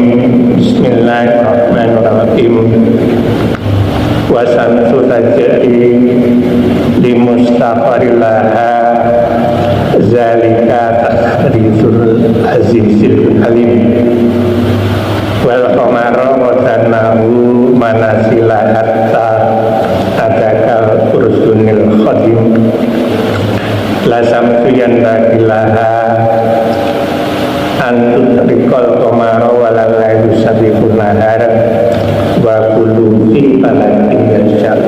Bismillahirrahmanirrahim. Wa samsu tajri limustaqarillaha zalika takrizul azizil alim. Wal qamara qadarnahu manasila hatta adakal ursunil khadim. La samsu yanbagilaha antudrikol qamara walal laylu sabiqun nahar wa kullu fi falakin yasjud.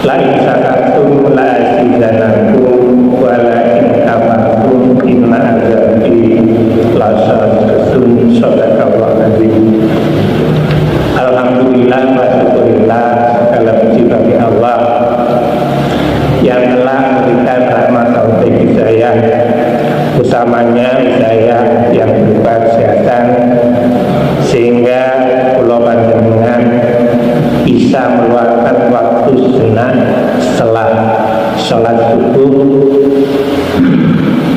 La in sakatum la azidanakum wa la in kafartum inna azabi la syadidun. Sadaqallahu azim. Alhamdulillah wa syukurillah, segala puji bagi Allah yang telah memberikan rahmat taufik hidayah, utamanya hidayah yang berupa kesehatan, sehingga kula panjenengan bisa meluangkan waktu sejenak setelah sholat subuh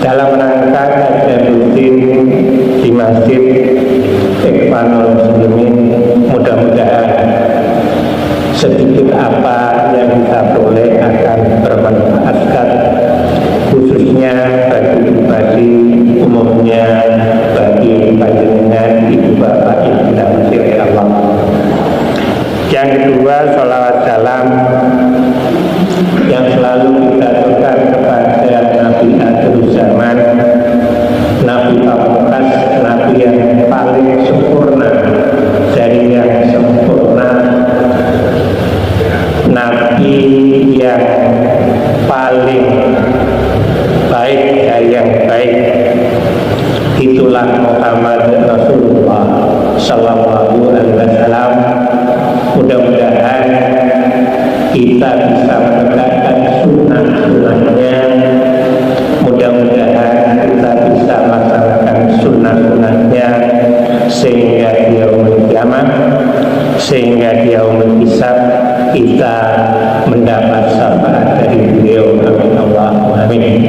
dalam rangka kajian rutin di Masjid Ikhwanul Muslimin. Mudah-mudahan sedikit apa yang kita boleh akan bermanfaat, khususnya bagi pribadi, umumnya bagi panjenengan ibu bapak yang dirahmati oleh Allah. Yang kedua, sholawat salam yang selalu kita aturkan kepada Nabi akhir zaman, Nabi pamungkas, Nabi yang paling sempurna dari yang sempurna, Nabi yang paling baik dari yang baik. Itulah Muhammad Rasulullah Sallallahu Alaihi Wasallam. Mudah-mudahan kita bisa menegakkan sunnah-sunnahnya. Mudah-mudahan kita bisa melaksanakan sunnah-sunnahnya sehingga di yaumul kiamat, sehingga di yaumul hisab kita mendapat syafaat dari beliau. Amin Allahumma amin.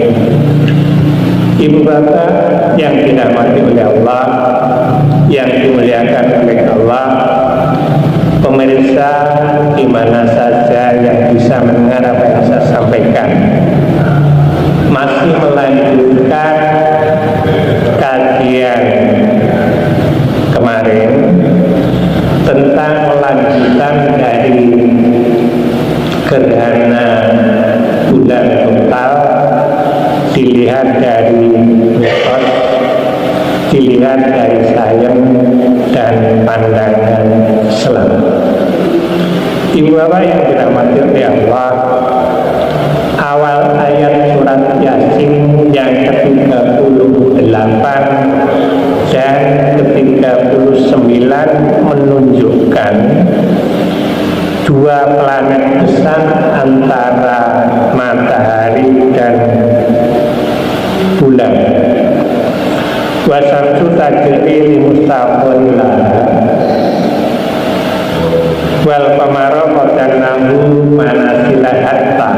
Ibu bapak yang dirahmati oleh Allah, yang dimuliakan oleh Allah, pemirsa di mana saja yang bisa mendengar apa yang saya sampaikan, masih melanjutkan kajian kemarin tentang lanjutan dari gerhana bulan total, dilihat dari metode, dilihat dari sains dan pandangan Islam. Ibu bapak yang dirahmati oleh Allah, awal ayat surat Yasin yang ke-38 dan ke-39 menunjukkan dua planet besar antara matahari dan bulan. Wasamsu tajri limustaqarrin laha wal qamara qadarnahu manasila hatta.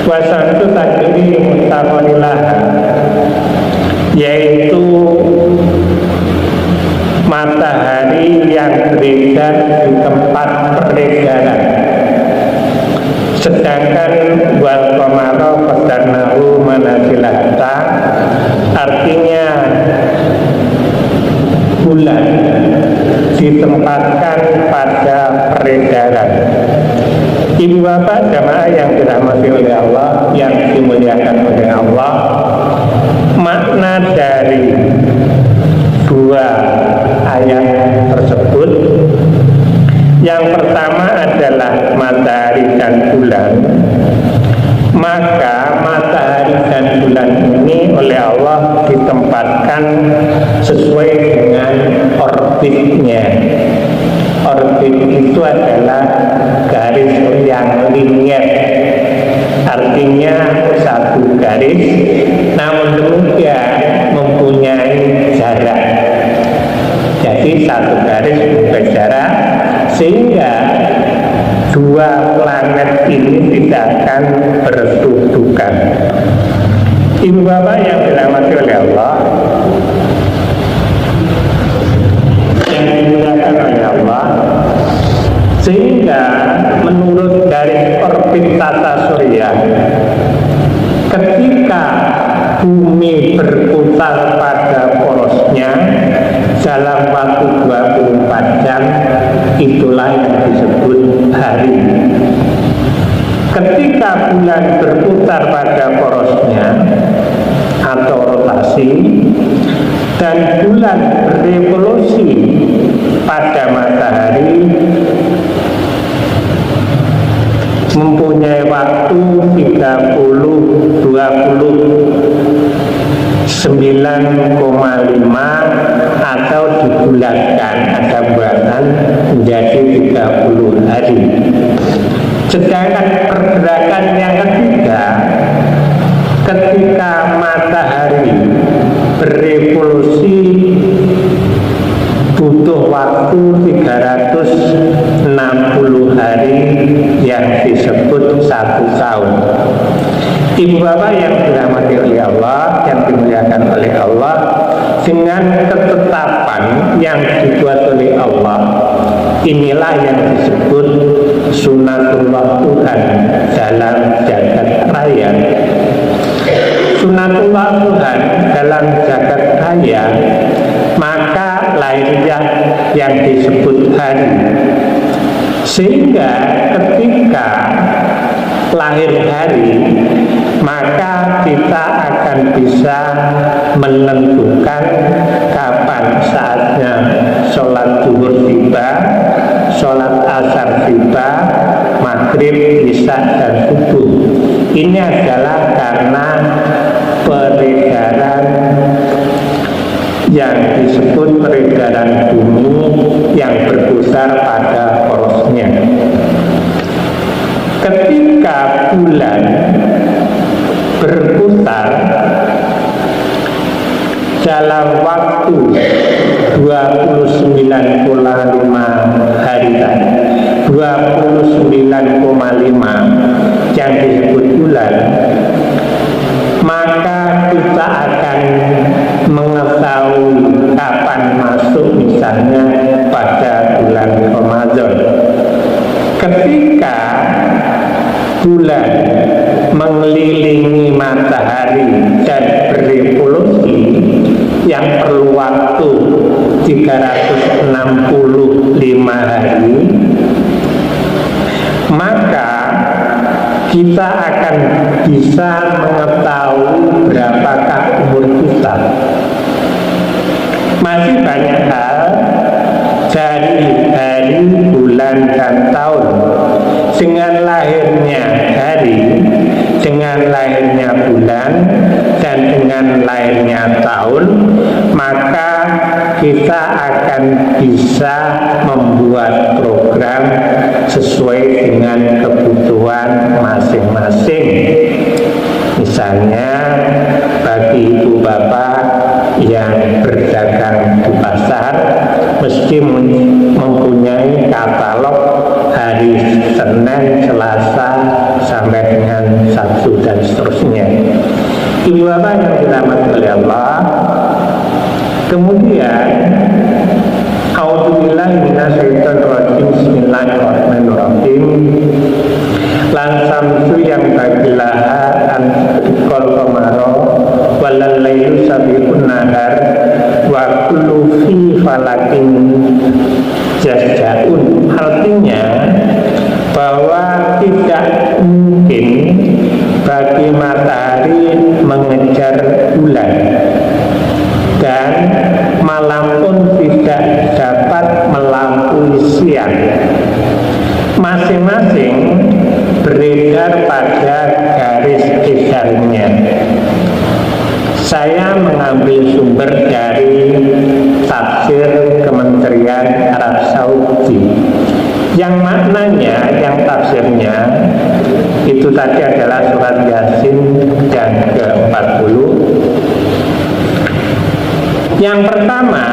Wasamsu tajri limustaqarrin laha, yaitu matahari yang beredar di tempat peredaran, sedangkan wal qamara qadarnahu manasila hatta artinya bulan ditempatkan pada peredaran. Ibu bapak jamaah yang dirahmati oleh Allah, yang dimuliakan oleh Allah, makna dari dua ayat tersebut, yang pertama adalah matahari dan bulan. Maka matahari dan bulan ini oleh Allah ditempatkan sesuai dengan orbitnya. Orbit itu adalah garis yang linier, artinya satu garis, namun demikian mempunyai jarak. Jadi satu garis mempunyai jarak, sehingga dua planet ini tidak akan bertutukan. Ibu bapak yang dirahmati oleh Allah, yang dimuliakan oleh Allah, sehingga menurut garis orbit tata surya, ketika bumi berputar pada porosnya dalam waktu 24 jam, itulah yang disebut hari. Ketika bulan berputar pada porosnya atau rotasi, dan bulan berevolusi pada matahari, mempunyai waktu 29,5 atau dibulatkan ada bulan menjadi 30 hari. Sedangkan pergerakan yang ketiga, ketika matahari berevolusi butuh waktu 360 hari yang disebut 1 tahun. Ibu bapak yang dirahmati oleh Allah, yang dimuliakan oleh Allah, dengan ketetapan yang dibuat oleh Allah, inilah yang disebut sunatullah Tuhan dalam jagat raya. Sunatullah Tuhan dalam jagat raya, maka lahirnya yang disebut hari. Sehingga ketika lahir hari, maka kita akan bisa menentukan kapan saatnya sholat zuhur tiba, sholat asar tiba, maghrib, isya, dan subuh. Ini adalah karena peredaran yang disebut peredaran bumi yang berputar pada porosnya. Ketika bulan berputar dalam waktu 29,5 hari tadi, 29,5 yang disebut bulan, maka kita akan mengetahui kapan masuk misalnya pada bulan Ramadan. Ketika bulan mengelilingi matahari dan berevolusi yang perlu waktu 365 hari, maka kita akan bisa mengetahui berapakah umur kita. Masih banyak hal dari hari, bulan, dan tahun. Dengan lahirnya hari, dengan lahirnya bulan, dan dengan lahirnya tahun, maka kita akan bisa membuat program sesuai dengan kebutuhan masing-masing. Misalnya bagi ibu bapak yang berdagang di pasar, mesti mempunyai katalog hari Senin, Selasa, sampai dengan Sabtu dan seterusnya. Ibu bapak yang dirahmati oleh Allah, kemudian A'udzubillahi minasyaitonirrajim, bismillahirrahmanirrahim. Lan samsu yang bagilaha an kol komaro walal laylu sabiqun nahar wa kullu fi falakin jasjaun. Artinya bahwa tidak mungkin bagi matahari mengejar bulan, dan malam pun tidak dapat melampaui siang. Masing-masing beredar pada garis besarnya. Saya mengambil sumber dari tafsir Kementerian Arab Saudi, yang maknanya, yang tafsirnya itu tadi adalah surat Yasin yang ke-40. Yang pertama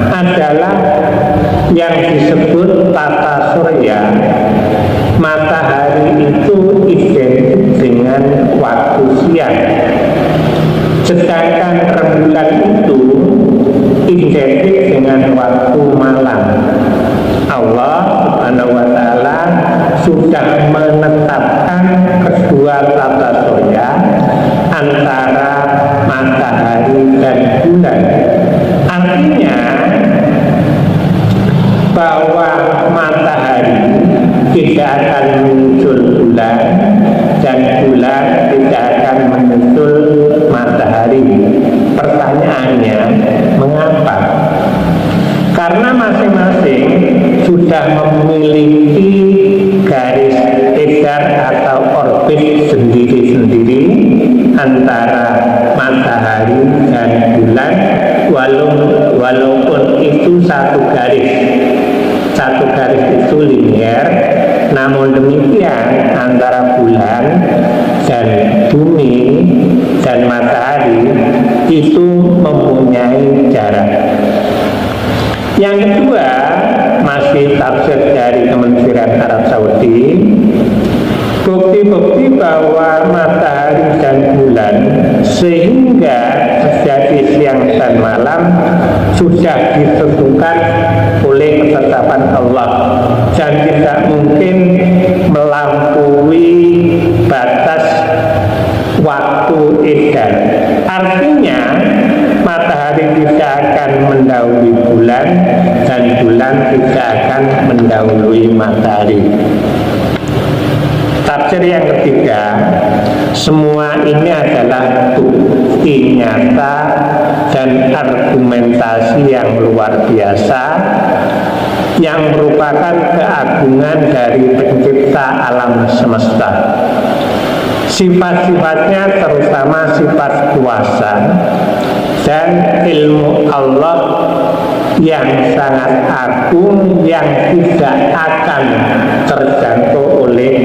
adalah yang disebut tata surya. Matahari itu identik dengan waktu siang. Sedangkan rembulan itu identik dengan waktu malam. Allah Subhanahu wa Ta'ala sudah menetapkan kedua tata surya antara matahari dan bulan. Artinya bahwa matahari tidak akan muncul bulan dan bulan tidak akan menyusul matahari. Pertanyaannya, mengapa? Karena masing-masing sudah memiliki garis edar atau orbit sendiri-sendiri antara matahari dan bulan, walaupun itu satu garis itu linear, namun demikian antara bulan dan bumi dan matahari itu mempunyai jarak. Yang kedua, masih tafsir dari Kementerian Arab Saudi, bukti-bukti bahwa matahari dan bulan sehingga terjadi siang dan malam sudah ditentukan oleh ketetapan Allah dan tidak mungkin melampaui batas waktu edar. Artinya matahari tidak akan mendahului bulan dan bulan tidak akan mendahului matahari. Tafsir yang ketiga, semua ini adalah bukti nyata dan argumentasi yang luar biasa yang merupakan keagungan dari pencipta alam semesta. Sifat-sifatnya terutama sifat kuasa dan ilmu Allah yang sangat agung yang tidak akan terjangkau oleh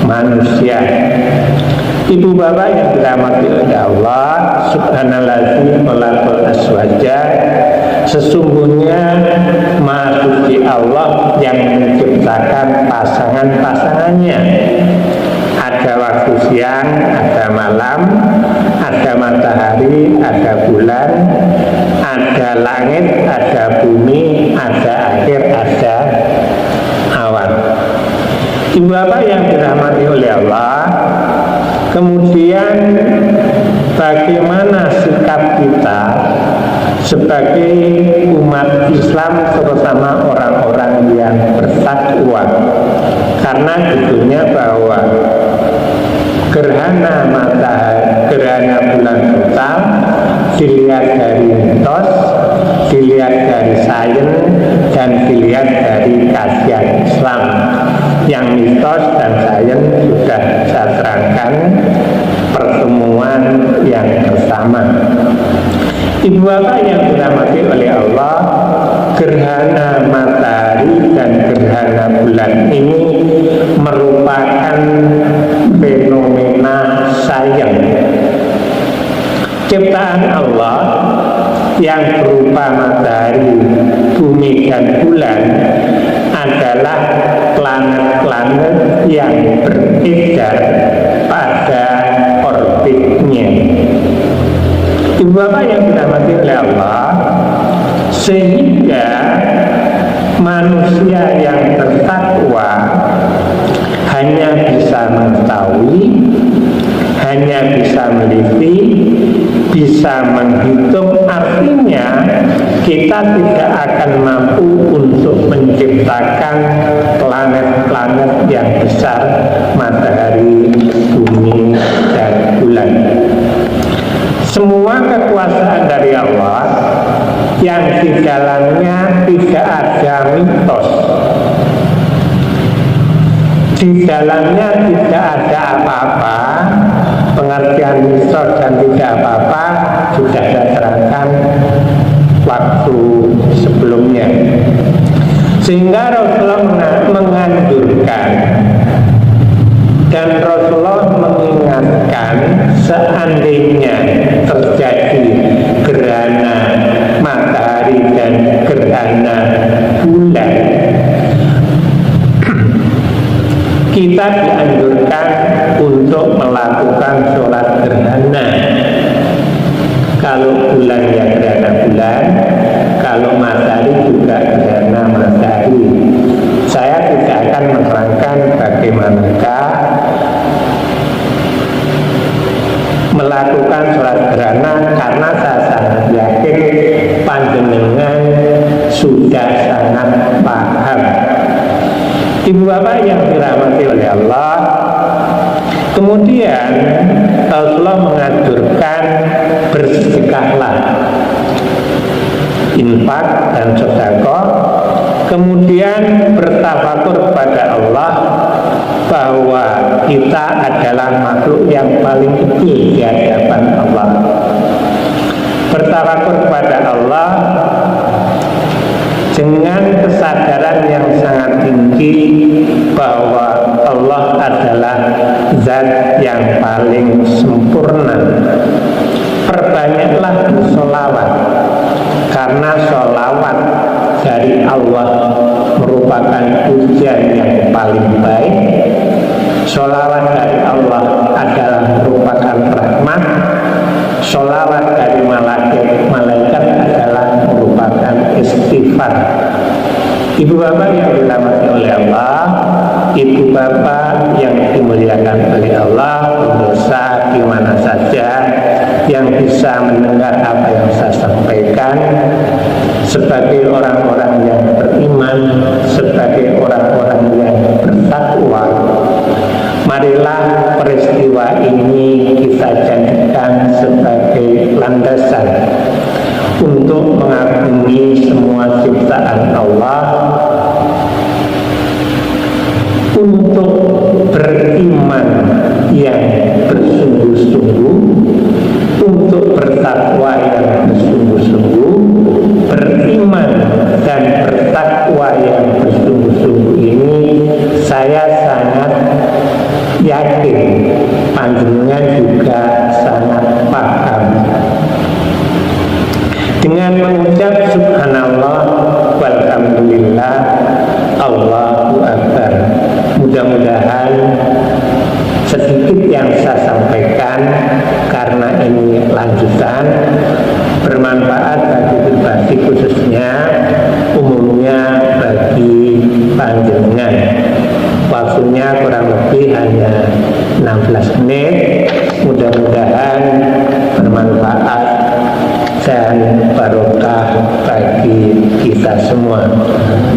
manusia. Ibu bapak yang dirahmati oleh Allah, subhanallazi khalaqal azwaja, sesungguhnya Maha Suci Allah yang menciptakan pasangan-pasangannya. Ada waktu siang, ada malam, ada matahari, ada bulan, ada langit, ada bumi, ada air, ada awan. Ibu bapak yang dirahmati oleh Allah, kemudian bagaimana sikap kita sebagai umat Islam, terutama orang-orang yang bertakwa? Karena tentunya bahwa gerhana matahari, gerhana bulan total dilihat dari mitos, dilihat dari sains, dan dilihat dari kajian Islam. Yang mitos dan sains sudah saya terangkan pertemuan yang bersama. Ibu bapak yang dirahmati oleh Allah, gerhana matahari dan gerhana bulan ini merupakan fenomena sains ciptaan Allah yang berupa matahari, bumi dan bulan adalah planet-planet yang beredar pada orbitnya. Ibu bapak yang dirahmati oleh Allah, sehingga manusia yang bertakwa hanya bisa mengetahui, hanya bisa meliti, bisa menghitung. Artinya kita tidak akan mampu untuk menciptakan planet-planet yang besar, matahari, bumi, dan bulan. Semua kekuasaan dari Allah yang di dalamnya tidak ada mitos, di dalamnya tidak ada apa-apa. Pengertian mitos dan tidak apa-apa sudah saya terangkan waktu sebelumnya. Sehingga Rasulullah menganjurkan dan Rasulullah mengingatkan, seandainya terjadi bulan ya gerhana bulan, kalau matahari juga gerhana matahari. Saya tidak akan menerangkan bagaimanakah melakukan sholat gerhana, karena saya sangat yakin panjenengan sudah sangat paham. Ibu bapak yang dirahmati oleh Allah, kemudian Rasulullah menganjurkan bersedekahlah, infak dan sedekah, kemudian bertafakur kepada Allah bahwa kita adalah makhluk yang paling kecil di hadapan Allah. Bertafakur kepada Allah dengan kesadaran yang sangat tinggi bahwa Allah adalah zat yang paling sempurna. Perbanyaklah bersolawat, karena solawat dari Allah merupakan pujian yang paling baik. Solawat dari Allah adalah merupakan rahmat. Solawat dari malaikat adalah merupakan istighfar. Ibu bapak yang dirahmati oleh Allah, ibu bapak yang dimuliakan oleh Allah, pemirsa di mana saja yang bisa mendengar apa yang saya sampaikan, sebagai orang-orang yang beriman, sebagai orang-orang yang bertakwa, marilah peristiwa ini kita jadikan sebagai landasan untuk mengagumi semua ciptaan Allah, untuk beriman yang bersungguh-sungguh, untuk bertakwa yang bersungguh-sungguh. Beriman dan bertakwa yang bersungguh-sungguh ini saya sangat yakin panjenengan juga sangat paham. Dengan mengucap subhanallah walhamdulillah Allahu akbar, mudah-mudahan sedikit yang saya sampaikan, karena ini lanjutan, bermanfaat bagi pribadi, khususnya umumnya bagi panjenengan. Waktunya kurang lebih hanya 16 menit. Mudah-mudahan bermanfaat dan barokah bagi kita semua.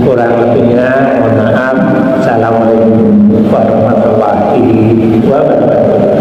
Kurang lebihnya mohon maaf. Assalamualaikum warahmatullahi wabarakatuh.